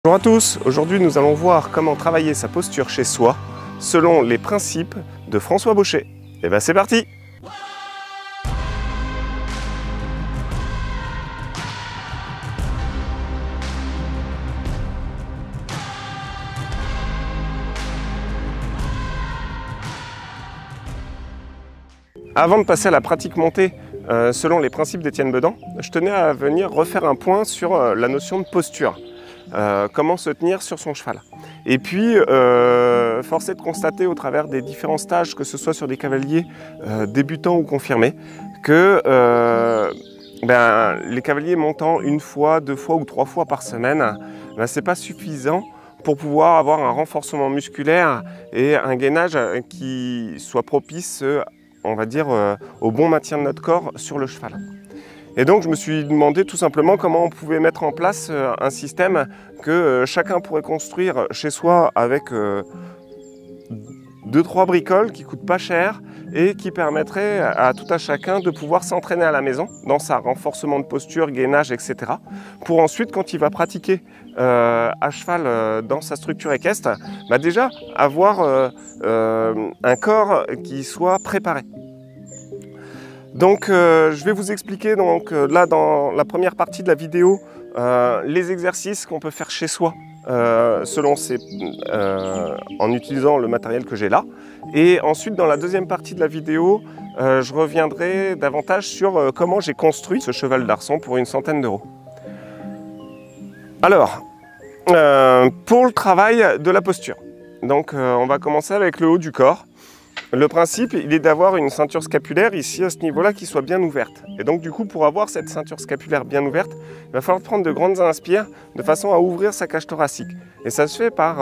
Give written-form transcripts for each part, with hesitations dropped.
Bonjour à tous, aujourd'hui nous allons voir comment travailler sa posture chez soi selon les principes de François Baucher. Et bien c'est parti! Avant de passer à la pratique montée selon les principes d'Étienne Bedan, je tenais à venir refaire un point sur la notion de posture. Comment se tenir sur son cheval. Et puis, force est de constater au travers des différents stages, que ce soit sur des cavaliers débutants ou confirmés, que les cavaliers montant une fois, deux fois ou trois fois par semaine, ce n'est pas suffisant pour pouvoir avoir un renforcement musculaire et un gainage qui soit propice, on va dire, au bon maintien de notre corps sur le cheval. Et donc je me suis demandé tout simplement comment on pouvait mettre en place un système que chacun pourrait construire chez soi avec 2-3 bricoles qui ne coûtent pas cher et qui permettraient à tout à chacun de pouvoir s'entraîner à la maison dans sa renforcement de posture, gainage, etc. pour ensuite, quand il va pratiquer à cheval dans sa structure équestre, déjà avoir un corps qui soit préparé. Donc je vais vous expliquer là dans la première partie de la vidéo les exercices qu'on peut faire chez soi en utilisant le matériel que j'ai là. Et ensuite dans la deuxième partie de la vidéo, je reviendrai davantage sur comment j'ai construit ce cheval d'arçon pour une centaine d'euros. Alors, pour le travail de la posture, donc on va commencer avec le haut du corps. Le principe, il est d'avoir une ceinture scapulaire ici à ce niveau-là qui soit bien ouverte. Et donc du coup, pour avoir cette ceinture scapulaire bien ouverte, il va falloir prendre de grandes inspires de façon à ouvrir sa cage thoracique. Et ça se fait par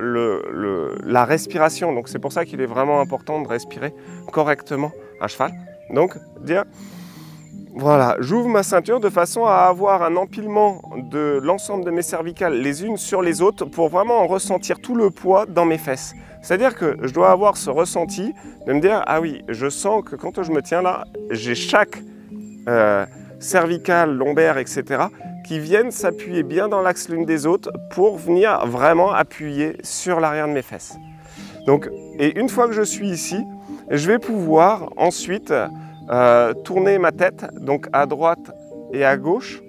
la respiration. Donc c'est pour ça qu'il est vraiment important de respirer correctement à cheval. Donc dire, voilà, j'ouvre ma ceinture de façon à avoir un empilement de l'ensemble de mes cervicales les unes sur les autres pour vraiment en ressentir tout le poids dans mes fesses. C'est-à-dire que je dois avoir ce ressenti de me dire, ah oui, je sens que quand je me tiens là, j'ai chaque cervicale, lombaire, etc. qui viennent s'appuyer bien dans l'axe l'une des autres pour venir vraiment appuyer sur l'arrière de mes fesses. Donc, et une fois que je suis ici, je vais pouvoir ensuite tourner ma tête, donc à droite et à gauche,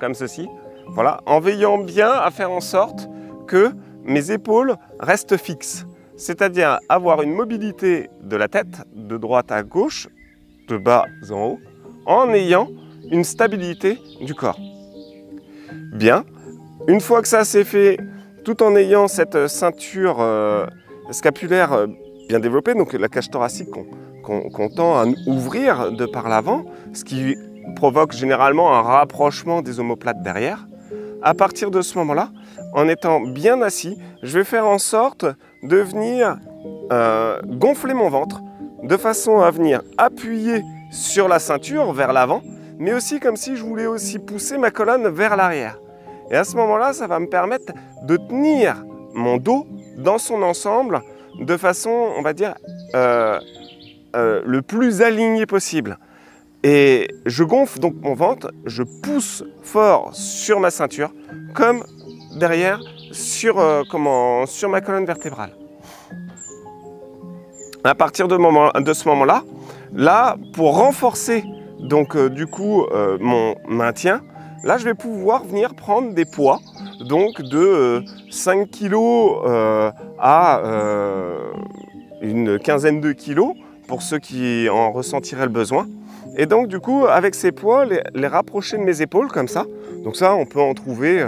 comme ceci, voilà, en veillant bien à faire en sorte que mes épaules restent fixes, c'est-à-dire avoir une mobilité de la tête de droite à gauche, de bas en haut, en ayant une stabilité du corps. Bien, une fois que ça c'est fait, tout en ayant cette ceinture scapulaire bien développée, donc la cage thoracique qu'on tend à ouvrir de par l'avant, ce qui provoque généralement un rapprochement des omoplates derrière. À partir de ce moment-là, en étant bien assis, je vais faire en sorte de venir gonfler mon ventre de façon à venir appuyer sur la ceinture vers l'avant, mais aussi comme si je voulais aussi pousser ma colonne vers l'arrière. Et à ce moment-là, ça va me permettre de tenir mon dos dans son ensemble de façon, on va dire, le plus aligné possible. Et je gonfle donc mon ventre, je pousse fort sur ma ceinture, comme derrière sur ma colonne vertébrale. À partir de ce moment-là, pour renforcer donc du coup mon maintien, là je vais pouvoir venir prendre des poids donc de 5 kg à une quinzaine de kilos pour ceux qui en ressentiraient le besoin. Et donc du coup avec ces poids, les rapprocher de mes épaules comme ça. Donc ça on peut en trouver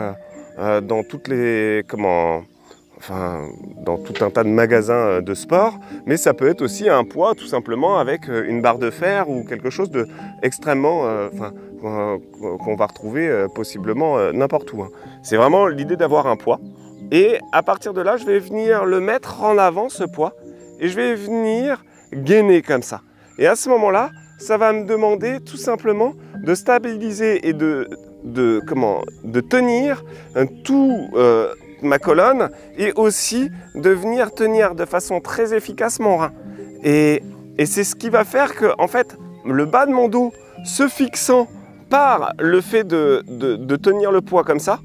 dans toutes les dans tout un tas de magasins de sport, mais ça peut être aussi un poids tout simplement avec une barre de fer ou quelque chose de extrêmement qu'on va retrouver possiblement n'importe où. C'est vraiment l'idée d'avoir un poids. Et à partir de là, je vais venir le mettre en avant ce poids et je vais venir gainer comme ça. Et à ce moment-là, ça va me demander tout simplement de stabiliser et de tenir tout ma colonne et aussi de venir tenir de façon très efficace mon rein. Et c'est ce qui va faire que en fait, le bas de mon dos se fixant par le fait de tenir le poids comme ça,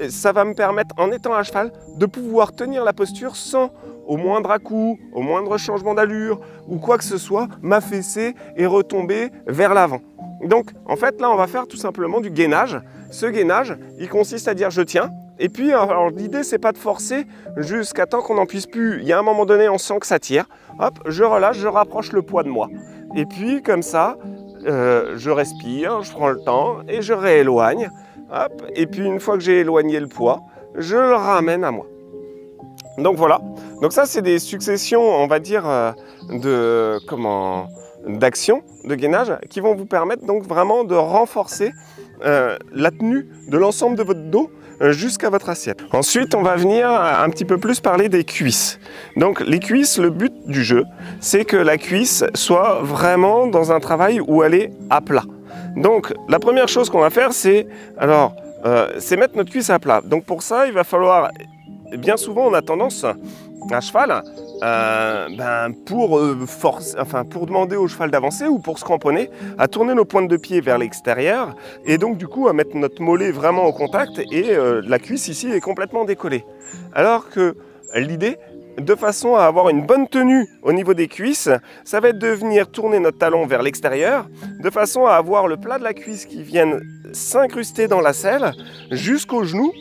ça va me permettre, en étant à cheval, de pouvoir tenir la posture sans, au moindre à-coup, au moindre changement d'allure ou quoi que ce soit, m'affaisser et retomber vers l'avant. Donc, en fait, là, on va faire tout simplement du gainage. Ce gainage, il consiste à dire je tiens. Et puis, alors, l'idée, c'est pas de forcer jusqu'à temps qu'on n'en puisse plus. Il y a un moment donné, on sent que ça tire. Hop, je relâche, je rapproche le poids de moi. Et puis, comme ça, je respire, je prends le temps et je rééloigne. Hop, et puis, une fois que j'ai éloigné le poids, je le ramène à moi. Donc voilà. Donc ça, c'est des successions, on va dire, d'actions, de gainage, qui vont vous permettre donc vraiment de renforcer la tenue de l'ensemble de votre dos jusqu'à votre assiette. Ensuite, on va venir un petit peu plus parler des cuisses. Donc les cuisses, le but du jeu, c'est que la cuisse soit vraiment dans un travail où elle est à plat. Donc la première chose qu'on va faire, c'est mettre notre cuisse à plat. Donc pour ça, il va falloir, bien souvent on a tendance à cheval, pour demander au cheval d'avancer ou pour se cramponner, à tourner nos pointes de pied vers l'extérieur et donc du coup à mettre notre mollet vraiment au contact et la cuisse ici est complètement décollée. Alors que l'idée, de façon à avoir une bonne tenue au niveau des cuisses, ça va être de venir tourner notre talon vers l'extérieur, de façon à avoir le plat de la cuisse qui vienne s'incruster dans la selle jusqu'au genou,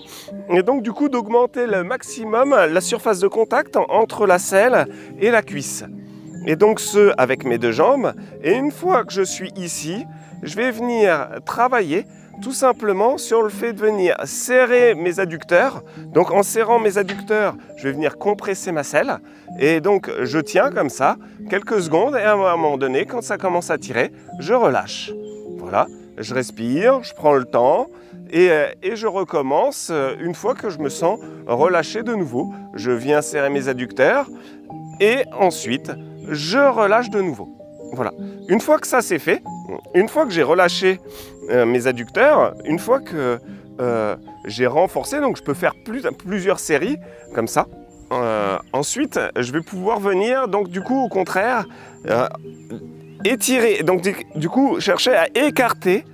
et donc du coup d'augmenter le maximum la surface de contact entre la selle et la cuisse. Et donc ce avec mes deux jambes, et une fois que je suis ici, je vais venir travailler tout simplement sur le fait de venir serrer mes adducteurs. Donc en serrant mes adducteurs, je vais venir compresser ma selle. Et donc je tiens comme ça quelques secondes et à un moment donné, quand ça commence à tirer, je relâche. Voilà, je respire, je prends le temps et je recommence une fois que je me sens relâché de nouveau. Je viens serrer mes adducteurs et ensuite je relâche de nouveau. Voilà, une fois que ça c'est fait, une fois que j'ai relâché mes adducteurs, une fois que j'ai renforcé, donc je peux faire plusieurs séries comme ça. Ensuite, je vais pouvoir venir, donc du coup, au contraire, étirer, donc du coup, chercher à écarter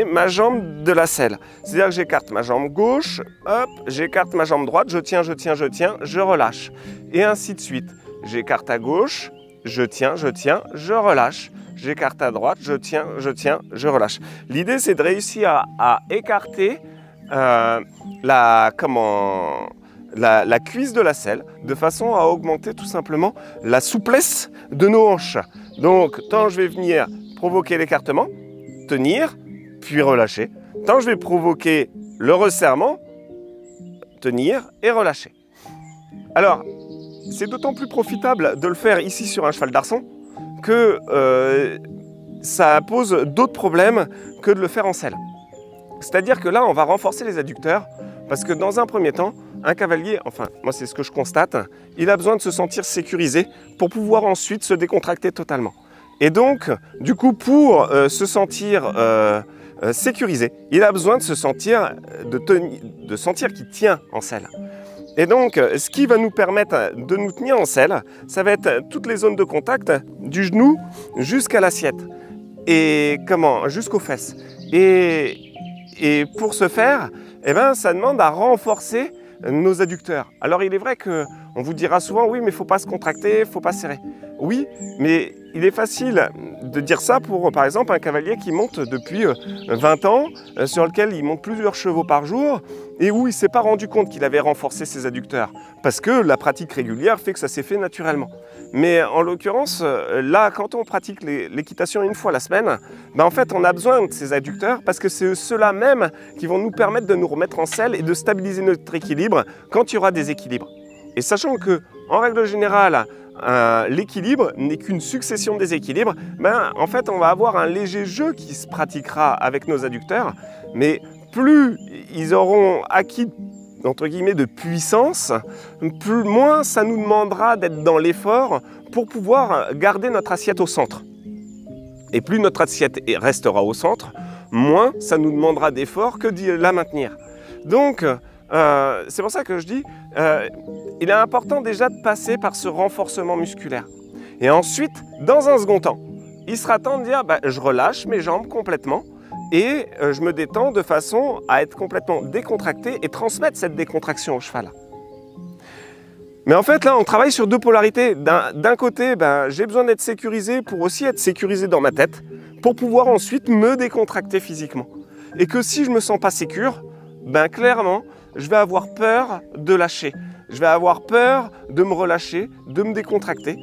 ma jambe de la selle. C'est-à-dire que j'écarte ma jambe gauche, hop, j'écarte ma jambe droite, je tiens, je relâche. Et ainsi de suite. J'écarte à gauche, je tiens, je relâche. J'écarte à droite, je tiens, je relâche. L'idée, c'est de réussir à écarter la cuisse de la selle de façon à augmenter tout simplement la souplesse de nos hanches. Donc, tant je vais venir provoquer l'écartement, tenir, puis relâcher. Tant je vais provoquer le resserrement, tenir et relâcher. Alors, c'est d'autant plus profitable de le faire ici sur un cheval d'arçon que ça pose d'autres problèmes que de le faire en selle. C'est-à-dire que là, on va renforcer les adducteurs parce que dans un premier temps, un cavalier, enfin moi c'est ce que je constate, il a besoin de se sentir sécurisé pour pouvoir ensuite se décontracter totalement. Et donc, du coup, pour se sentir sécurisé, il a besoin de se sentir, de sentir qu'il tient en selle. Et donc, ce qui va nous permettre de nous tenir en selle, ça va être toutes les zones de contact du genou jusqu'à l'assiette. Et jusqu'aux fesses. Et pour ce faire, eh ben, ça demande à renforcer nos adducteurs. Alors il est vrai qu'on vous dira souvent, oui, mais il ne faut pas se contracter, il ne faut pas serrer. Oui, mais il est facile de dire ça pour, par exemple, un cavalier qui monte depuis 20 ans, sur lequel il monte plusieurs chevaux par jour, et où il ne s'est pas rendu compte qu'il avait renforcé ses adducteurs, parce que la pratique régulière fait que ça s'est fait naturellement. Mais en l'occurrence, là, quand on pratique l'équitation une fois la semaine, ben en fait, on a besoin de ces adducteurs, parce que c'est ceux-là même qui vont nous permettre de nous remettre en selle et de stabiliser notre équilibre quand il y aura des équilibres. Et sachant que, en règle générale, l'équilibre n'est qu'une succession de déséquilibres, ben, en fait on va avoir un léger jeu qui se pratiquera avec nos adducteurs, mais plus ils auront acquis entre guillemets de puissance, moins ça nous demandera d'être dans l'effort pour pouvoir garder notre assiette au centre. Et plus notre assiette restera au centre, moins ça nous demandera d'effort que de la maintenir. Donc c'est pour ça que je dis, il est important déjà de passer par ce renforcement musculaire. Et ensuite, dans un second temps, il sera temps de dire, je relâche mes jambes complètement et je me détends de façon à être complètement décontracté et transmettre cette décontraction au cheval. Mais en fait, là, on travaille sur deux polarités. D'un côté, j'ai besoin d'être sécurisé pour aussi être sécurisé dans ma tête, pour pouvoir ensuite me décontracter physiquement. Et que si je ne me sens pas sécure, clairement, je vais avoir peur de lâcher. Je vais avoir peur de me relâcher, de me décontracter,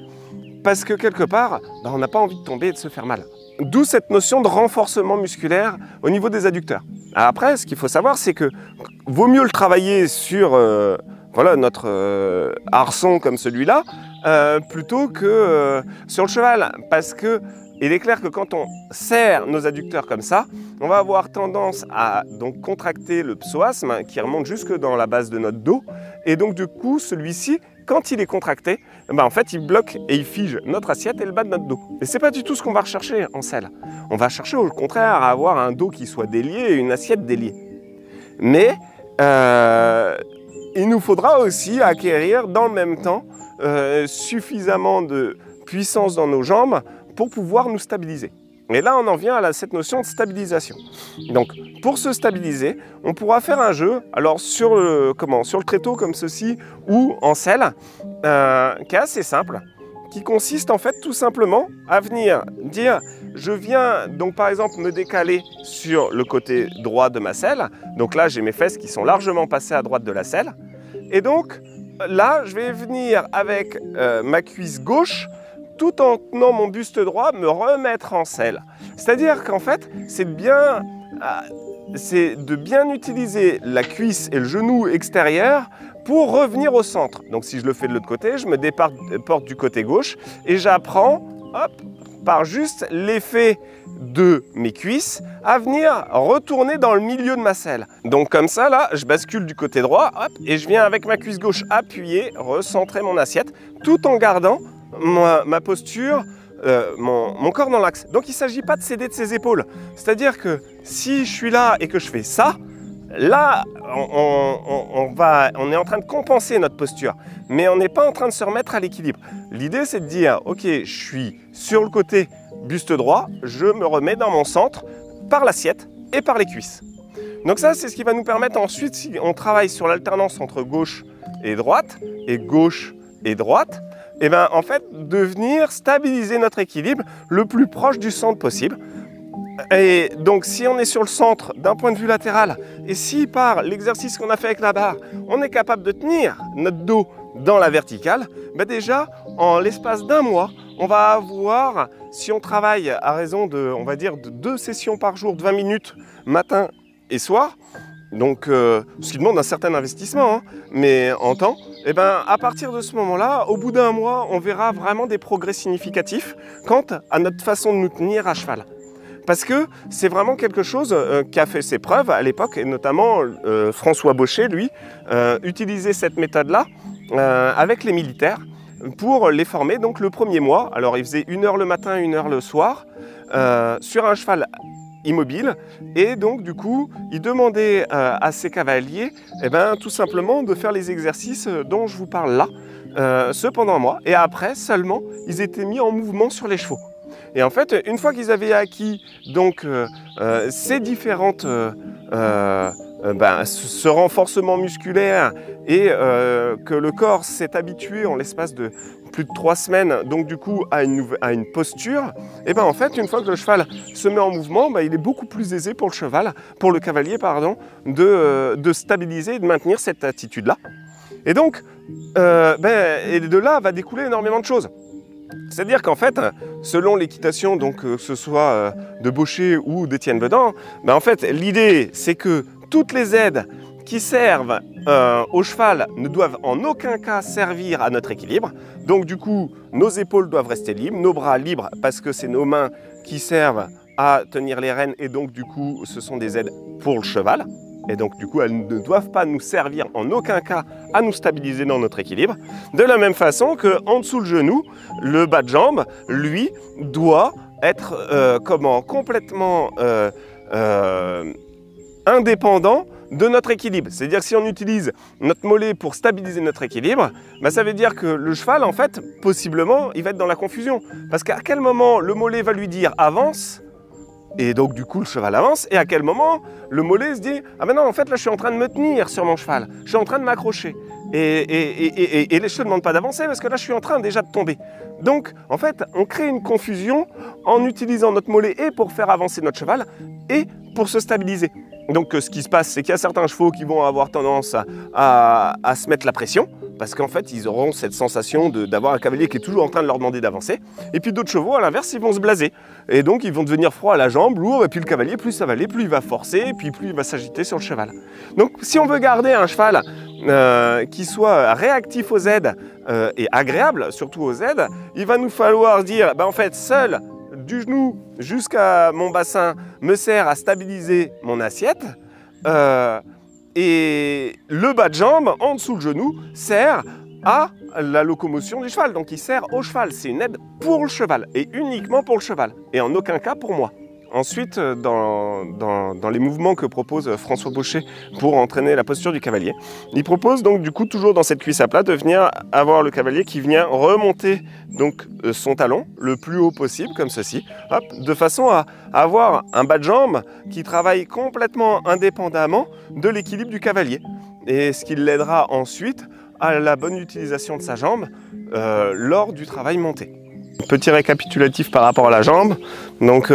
parce que quelque part, on n'a pas envie de tomber et de se faire mal. D'où cette notion de renforcement musculaire au niveau des adducteurs. Alors après, ce qu'il faut savoir, c'est que vaut mieux le travailler sur voilà, notre arçon comme celui-là, plutôt que sur le cheval. Parce que il est clair que quand on serre nos adducteurs comme ça, on va avoir tendance à donc contracter le psoasme qui remonte jusque dans la base de notre dos. Et donc du coup, celui-ci, quand il est contracté, en fait, il bloque et il fige notre assiette et le bas de notre dos. Et c'est pas du tout ce qu'on va rechercher en selle. On va chercher au contraire à avoir un dos qui soit délié et une assiette déliée. Mais il nous faudra aussi acquérir dans le même temps suffisamment de puissance dans nos jambes pour pouvoir nous stabiliser. Et là, on en vient à cette notion de stabilisation. Donc, pour se stabiliser, on pourra faire un jeu, alors sur le tréteau comme ceci, ou en selle, qui est assez simple, qui consiste en fait tout simplement à venir dire, je viens donc par exemple me décaler sur le côté droit de ma selle, donc là j'ai mes fesses qui sont largement passées à droite de la selle, et donc là je vais venir avec ma cuisse gauche, tout en tenant mon buste droit, me remettre en selle. C'est-à-dire qu'en fait, c'est de bien utiliser la cuisse et le genou extérieur pour revenir au centre. Donc si je le fais de l'autre côté, je me déporte du côté gauche et j'apprends, par juste l'effet de mes cuisses, à venir retourner dans le milieu de ma selle. Donc comme ça, là, je bascule du côté droit, et je viens avec ma cuisse gauche appuyer, recentrer mon assiette, tout en gardant ma posture, mon corps dans l'axe. Donc il ne s'agit pas de céder de ses épaules. C'est-à-dire que si je suis là et que je fais ça, là, on est en train de compenser notre posture. Mais on n'est pas en train de se remettre à l'équilibre. L'idée, c'est de dire, ok, je suis sur le côté buste droit, je me remets dans mon centre par l'assiette et par les cuisses. Donc ça, c'est ce qui va nous permettre ensuite, si on travaille sur l'alternance entre gauche et droite, et gauche et droite, et en fait, de venir stabiliser notre équilibre le plus proche du centre possible. Et donc, si on est sur le centre d'un point de vue latéral, et si par l'exercice qu'on a fait avec la barre, on est capable de tenir notre dos dans la verticale, déjà, en l'espace d'un mois, on va avoir, si on travaille à raison de, on va dire, de 2 sessions par jour, de 20 minutes, matin et soir, donc ce qui demande un certain investissement, mais en temps, à partir de ce moment-là, au bout d'un mois, on verra vraiment des progrès significatifs quant à notre façon de nous tenir à cheval. Parce que c'est vraiment quelque chose qui a fait ses preuves à l'époque, et notamment François Baucher, lui, utilisait cette méthode-là avec les militaires pour les former. Donc le premier mois, alors il faisait 1 heure le matin, 1 heure le soir, sur un cheval immobile, et donc du coup il demandait à ses cavaliers tout simplement de faire les exercices dont je vous parle là, cependant moi, et après seulement ils étaient mis en mouvement sur les chevaux. Et en fait, une fois qu'ils avaient acquis donc ces différentes ce renforcement musculaire et que le corps s'est habitué en l'espace de plus de 3 semaines, donc du coup à une posture, en fait, une fois que le cheval se met en mouvement, il est beaucoup plus aisé pour le cavalier, pardon, de stabiliser et de maintenir cette attitude-là. Et donc, et de là va découler énormément de choses. C'est-à-dire qu'en fait, selon l'équitation, donc que ce soit de Baucher ou d'Étienne Bedan, en fait, l'idée, c'est que toutes les aides qui servent au cheval ne doivent en aucun cas servir à notre équilibre. Donc du coup, nos épaules doivent rester libres, nos bras libres, parce que c'est nos mains qui servent à tenir les rênes, et donc du coup, ce sont des aides pour le cheval. Et donc du coup, elles ne doivent pas nous servir en aucun cas à nous stabiliser dans notre équilibre. De la même façon qu'en dessous le genou, le bas de jambe, lui, doit être complètement indépendant de notre équilibre. C'est-à-dire que si on utilise notre mollet pour stabiliser notre équilibre, ça veut dire que le cheval, en fait, possiblement, il va être dans la confusion. Parce qu'à quel moment le mollet va lui dire « avance » Et donc du coup le cheval avance, et à quel moment le mollet se dit « Ah ben non, en fait là je suis en train de me tenir sur mon cheval, je suis en train de m'accrocher. » Et je ne te demande pas d'avancer parce que là je suis en train déjà de tomber. Donc en fait on crée une confusion en utilisant notre mollet et pour faire avancer notre cheval et pour se stabiliser. Donc ce qui se passe, c'est qu'il y a certains chevaux qui vont avoir tendance à se mettre la pression, parce qu'en fait ils auront cette sensation d'avoir un cavalier qui est toujours en train de leur demander d'avancer. Et puis d'autres chevaux à l'inverse, ils vont se blaser. Et donc ils vont devenir froids à la jambe, lourds, et puis le cavalier, plus ça va aller, plus il va forcer, et puis plus il va s'agiter sur le cheval. Donc si on veut garder un cheval qui soit réactif aux aides et agréable, surtout aux aides, il va nous falloir dire, en fait seul du genou jusqu'à mon bassin me sert à stabiliser mon assiette et le bas de jambe en dessous le genou sert à la locomotion du cheval. Donc il sert au cheval, c'est une aide pour le cheval et uniquement pour le cheval et en aucun cas pour moi. Ensuite, dans les mouvements que propose François Baucher pour entraîner la posture du cavalier, il propose donc du coup toujours dans cette cuisse à plat de venir avoir le cavalier qui vient remonter donc son talon le plus haut possible comme ceci, hop, de façon à avoir un bas de jambe qui travaille complètement indépendamment de l'équilibre du cavalier et ce qui l'aidera ensuite à la bonne utilisation de sa jambe lors du travail monté. Petit récapitulatif par rapport à la jambe, donc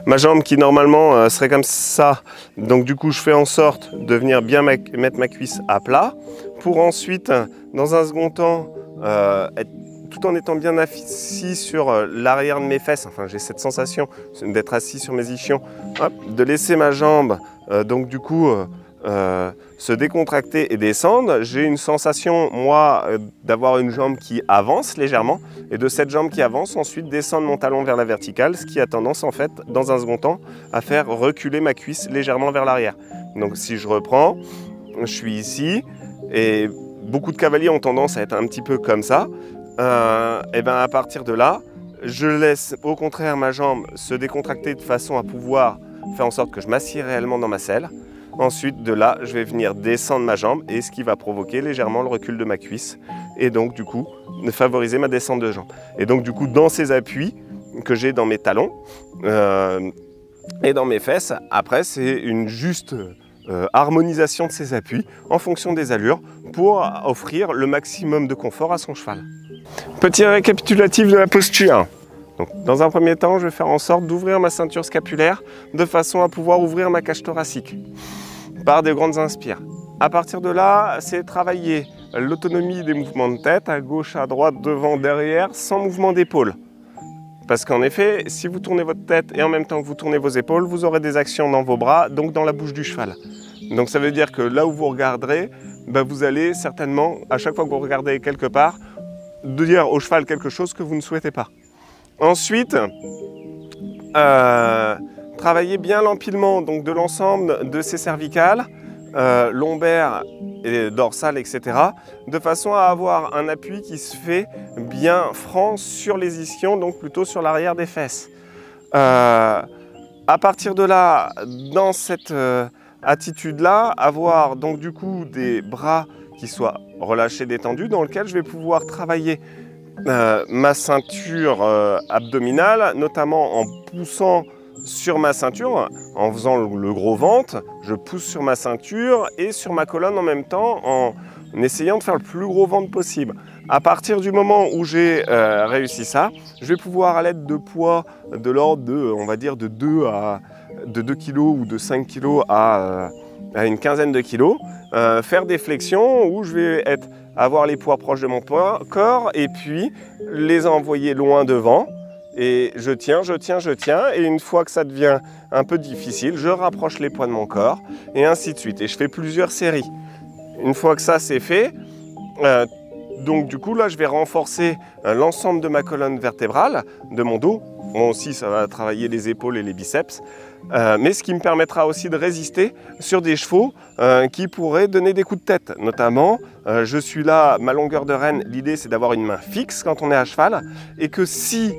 ma jambe qui normalement serait comme ça, donc du coup je fais en sorte de venir bien mettre ma cuisse à plat pour ensuite dans un second temps tout en étant bien assis sur l'arrière de mes fesses, enfin j'ai cette sensation d'être assis sur mes ischions, hop, de laisser ma jambe donc du coup se décontracter et descendre. J'ai une sensation, moi, d'avoir une jambe qui avance légèrement et de cette jambe qui avance, ensuite descendre mon talon vers la verticale, ce qui a tendance en fait, dans un second temps, à faire reculer ma cuisse légèrement vers l'arrière. Donc si je reprends, je suis ici et beaucoup de cavaliers ont tendance à être un petit peu comme ça. Et bien à partir de là, je laisse au contraire ma jambe se décontracter de façon à pouvoir faire en sorte que je m'assieds réellement dans ma selle. Ensuite, de là, je vais venir descendre ma jambe et ce qui va provoquer légèrement le recul de ma cuisse et donc du coup, favoriser ma descente de jambe. Et donc du coup, dans ces appuis que j'ai dans mes talons et dans mes fesses, après, c'est une juste harmonisation de ces appuis en fonction des allures pour offrir le maximum de confort à son cheval. Petit récapitulatif de la posture. Donc, dans un premier temps, je vais faire en sorte d'ouvrir ma ceinture scapulaire de façon à pouvoir ouvrir ma cage thoracique par des grandes inspires. À partir de là, c'est travailler l'autonomie des mouvements de tête, à gauche, à droite, devant, derrière, sans mouvement d'épaule. Parce qu'en effet, si vous tournez votre tête et en même temps que vous tournez vos épaules, vous aurez des actions dans vos bras, donc dans la bouche du cheval. Donc ça veut dire que là où vous regarderez, vous allez certainement, à chaque fois que vous regardez quelque part, dire au cheval quelque chose que vous ne souhaitez pas. Ensuite, travailler bien l'empilement donc de l'ensemble de ces cervicales, lombaires et dorsales, etc. de façon à avoir un appui qui se fait bien franc sur les ischions, donc plutôt sur l'arrière des fesses. À partir de là, dans cette attitude-là, avoir donc du coup des bras qui soient relâchés, détendus, dans lequel je vais pouvoir travailler ma ceinture abdominale, notamment en poussant sur ma ceinture, en faisant le gros ventre, je pousse sur ma ceinture et sur ma colonne en même temps, en essayant de faire le plus gros ventre possible. À partir du moment où j'ai réussi ça, je vais pouvoir à l'aide de poids de l'ordre de, on va dire, de 2 kg ou de 5 kg à une quinzaine de kilos, faire des flexions où je vais avoir les poids proches de mon corps et puis les envoyer loin devant. Et je tiens, et une fois que ça devient un peu difficile, je rapproche les poids de mon corps, et ainsi de suite. Et je fais plusieurs séries. Une fois que ça c'est fait, donc du coup là je vais renforcer l'ensemble de ma colonne vertébrale, de mon dos. Moi aussi ça va travailler les épaules et les biceps. Mais ce qui me permettra aussi de résister sur des chevaux qui pourraient donner des coups de tête. Notamment, je suis là, ma longueur de rêne, l'idée c'est d'avoir une main fixe quand on est à cheval, et que si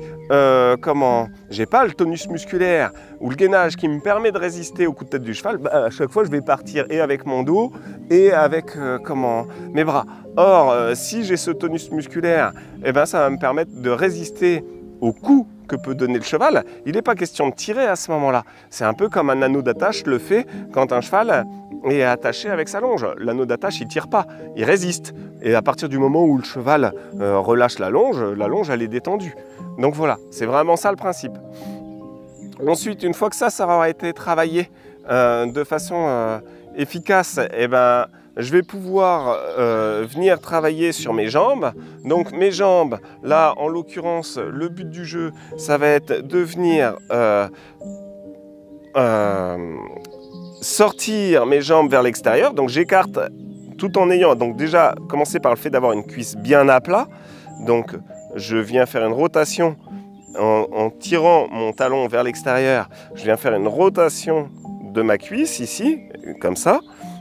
j'ai pas le tonus musculaire ou le gainage qui me permet de résister aux coups de tête du cheval, à chaque fois je vais partir et avec mon dos et avec mes bras. Or, si j'ai ce tonus musculaire, ça va me permettre de résister aux coups que peut donner le cheval, il n'est pas question de tirer à ce moment-là. C'est un peu comme un anneau d'attache le fait quand un cheval est attaché avec sa longe. L'anneau d'attache, il ne tire pas, il résiste. Et à partir du moment où le cheval relâche la longe, elle est détendue. Donc voilà, c'est vraiment ça le principe. Ensuite, une fois que ça aura été travaillé de façon efficace, eh ben, je vais pouvoir venir travailler sur mes jambes. Donc mes jambes, là en l'occurrence, le but du jeu, ça va être de venir sortir mes jambes vers l'extérieur. Donc j'écarte tout en ayant, donc déjà commencer par le fait d'avoir une cuisse bien à plat. Donc je viens faire une rotation en tirant mon talon vers l'extérieur. Je viens faire une rotation de ma cuisse ici, comme ça.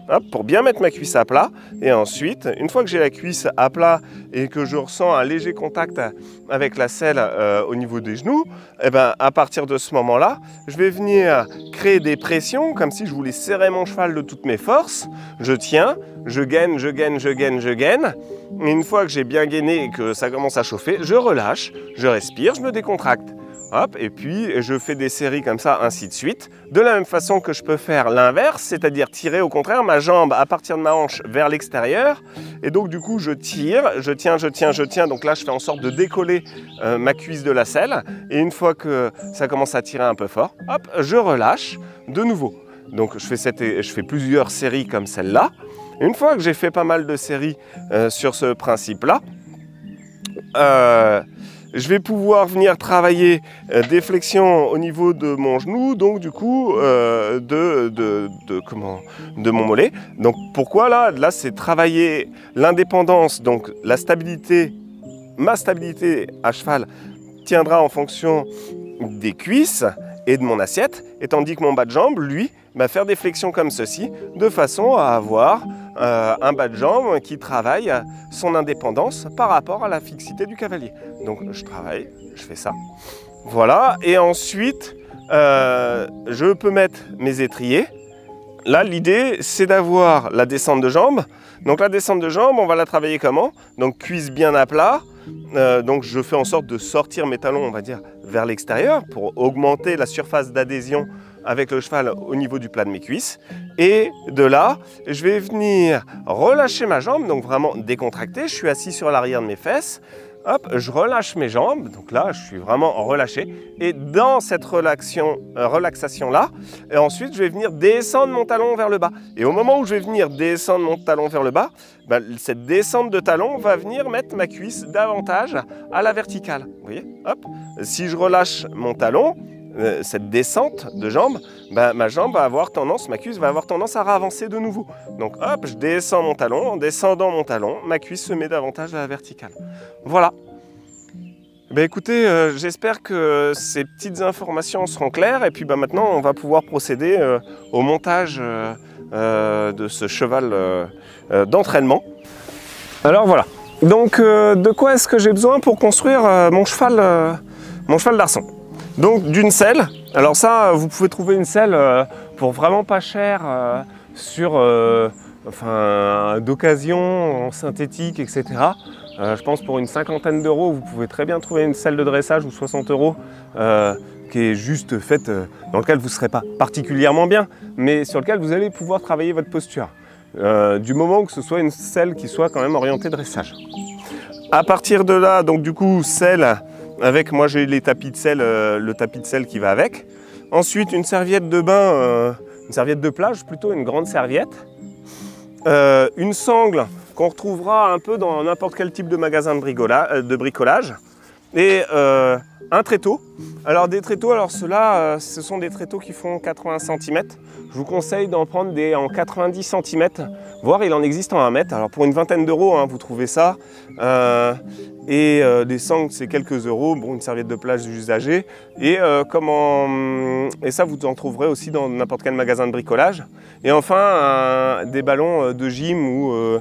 Hop, pour bien mettre ma cuisse à plat. Et ensuite, une fois que j'ai la cuisse à plat et que je ressens un léger contact avec la selle au niveau des genoux, et ben, à partir de ce moment-là, je vais venir créer des pressions comme si je voulais serrer mon cheval de toutes mes forces. Je tiens, je gaine, je gaine, je gaine, je gaine. Et une fois que j'ai bien gainé et que ça commence à chauffer, je relâche, je respire, je me décontracte. Hop, et puis je fais des séries comme ça, ainsi de suite. De la même façon que je peux faire l'inverse, c'est-à-dire tirer au contraire ma jambe à partir de ma hanche vers l'extérieur. Et donc du coup je tire, je tiens, je tiens, je tiens. Donc là je fais en sorte de décoller ma cuisse de la selle. Et une fois que ça commence à tirer un peu fort, hop, je relâche de nouveau. Donc je fais plusieurs séries comme celle-là. Une fois que j'ai fait pas mal de séries sur ce principe-là, je vais pouvoir venir travailler des flexions au niveau de mon genou, donc du coup de mon mollet. Donc pourquoi là c'est travailler l'indépendance, donc la stabilité, ma stabilité à cheval tiendra en fonction des cuisses et de mon assiette, et tandis que mon bas de jambe, lui, va faire des flexions comme ceci, de façon à avoir un bas de jambe qui travaille son indépendance par rapport à la fixité du cavalier. Donc je travaille, je fais ça. Voilà, et ensuite, je peux mettre mes étriers. Là, l'idée, c'est d'avoir la descente de jambe. Donc la descente de jambe, on va la travailler comment? Donc cuisse bien à plat. Donc je fais en sorte de sortir mes talons, on va dire, vers l'extérieur pour augmenter la surface d'adhésion avec le cheval au niveau du plat de mes cuisses. Et de là, je vais venir relâcher ma jambe, donc vraiment décontracter. Je suis assis sur l'arrière de mes fesses. Hop, je relâche mes jambes, donc là je suis vraiment relâché. Et dans cette relaxation-là, ensuite je vais venir descendre mon talon vers le bas. Et au moment où je vais venir descendre mon talon vers le bas, ben, cette descente de talon va venir mettre ma cuisse davantage à la verticale. Vous voyez, hop, si je relâche mon talon, cette descente de jambe, ben, ma jambe va avoir tendance, ma cuisse va avoir tendance à ravancer de nouveau. Donc hop, je descends mon talon, en descendant mon talon, ma cuisse se met davantage à la verticale. Voilà. Ben, écoutez, j'espère que ces petites informations seront claires et puis ben, maintenant on va pouvoir procéder au montage de ce cheval d'entraînement. Alors voilà. Donc de quoi est-ce que j'ai besoin pour construire mon cheval d'arçon? Donc d'une selle, alors ça vous pouvez trouver une selle pour vraiment pas cher d'occasion, en synthétique, etc. Je pense pour une cinquantaine d'euros, vous pouvez très bien trouver une selle de dressage ou 60 euros qui est juste faite, dans lequel vous ne serez pas particulièrement bien, mais sur lequel vous allez pouvoir travailler votre posture. Du moment que ce soit une selle qui soit quand même orientée dressage. À partir de là, donc du coup, selle, avec moi j'ai les tapis de selle, le tapis de selle qui va avec. Ensuite une serviette de bain, une serviette de plage plutôt, une grande serviette. Une sangle qu'on retrouvera un peu dans n'importe quel type de magasin de bricolage. Et un tréteau. Alors des tréteaux, alors ceux-là, ce sont des tréteaux qui font 80 cm. Je vous conseille d'en prendre des en 90 cm, voire il en existe en 1 mètre. Alors pour une vingtaine d'euros, hein, vous trouvez ça. Des sangles, c'est quelques euros. Bon, une serviette de plage usagée. Et ça, vous en trouverez aussi dans n'importe quel magasin de bricolage. Et enfin, des ballons de gym ou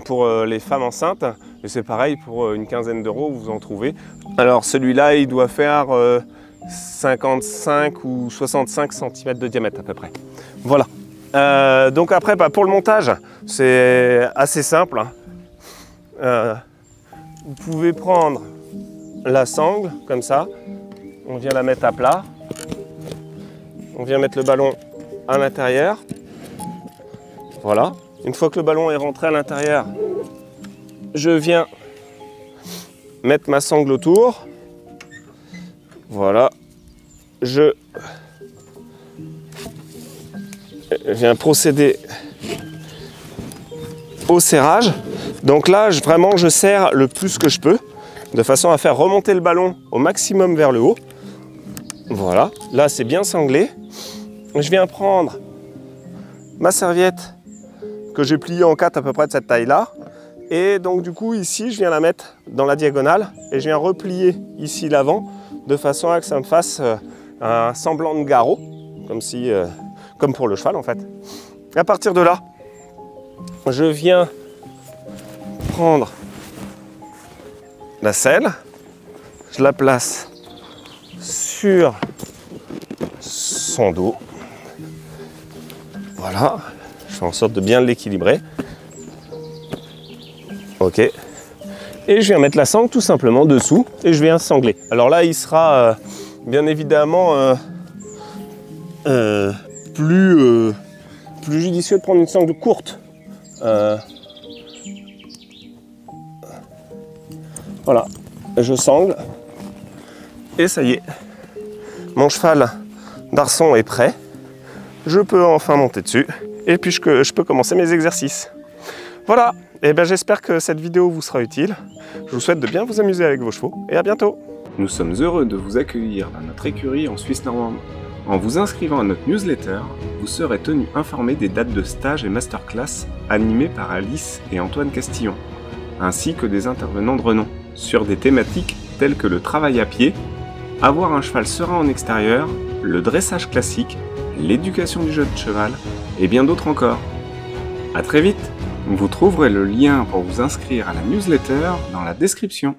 pour les femmes enceintes. Et c'est pareil, pour une quinzaine d'euros, vous en trouvez. Alors celui-là, il doit faire 55 ou 65 cm de diamètre à peu près. Voilà. Donc après, bah, pour le montage, c'est assez simple. Vous pouvez prendre la sangle, comme ça, On vient la mettre à plat. On vient mettre le ballon à l'intérieur. Voilà. Une fois que le ballon est rentré à l'intérieur, je viens mettre ma sangle autour. Voilà. Je viens procéder au serrage. Donc là, vraiment, je serre le plus que je peux, de façon à faire remonter le ballon au maximum vers le haut. Voilà, là c'est bien sanglé. Je viens prendre ma serviette que j'ai pliée en 4 à peu près de cette taille-là. Et donc du coup, ici, je viens la mettre dans la diagonale et je viens replier ici l'avant de façon à que ça me fasse un semblant de garrot, comme pour le cheval en fait. Et à partir de là, je viens prendre la selle, je la place sur son dos. Voilà, je fais en sorte de bien l'équilibrer. Ok. Et je viens mettre la sangle tout simplement dessous et je viens sangler. Alors là, il sera bien évidemment plus judicieux de prendre une sangle courte. Voilà, je sangle et ça y est, mon cheval d'arçon est prêt. Je peux enfin monter dessus et puis je peux commencer mes exercices. Voilà, et ben j'espère que cette vidéo vous sera utile. Je vous souhaite de bien vous amuser avec vos chevaux et à bientôt. Nous sommes heureux de vous accueillir dans notre écurie en Suisse normande. En vous inscrivant à notre newsletter, vous serez tenu informé des dates de stage et masterclass animées par Alice et Antoine Castillon, ainsi que des intervenants de renom, sur des thématiques telles que le travail à pied, avoir un cheval serein en extérieur, le dressage classique, l'éducation du jeune cheval et bien d'autres encore. A très vite! Vous trouverez le lien pour vous inscrire à la newsletter dans la description.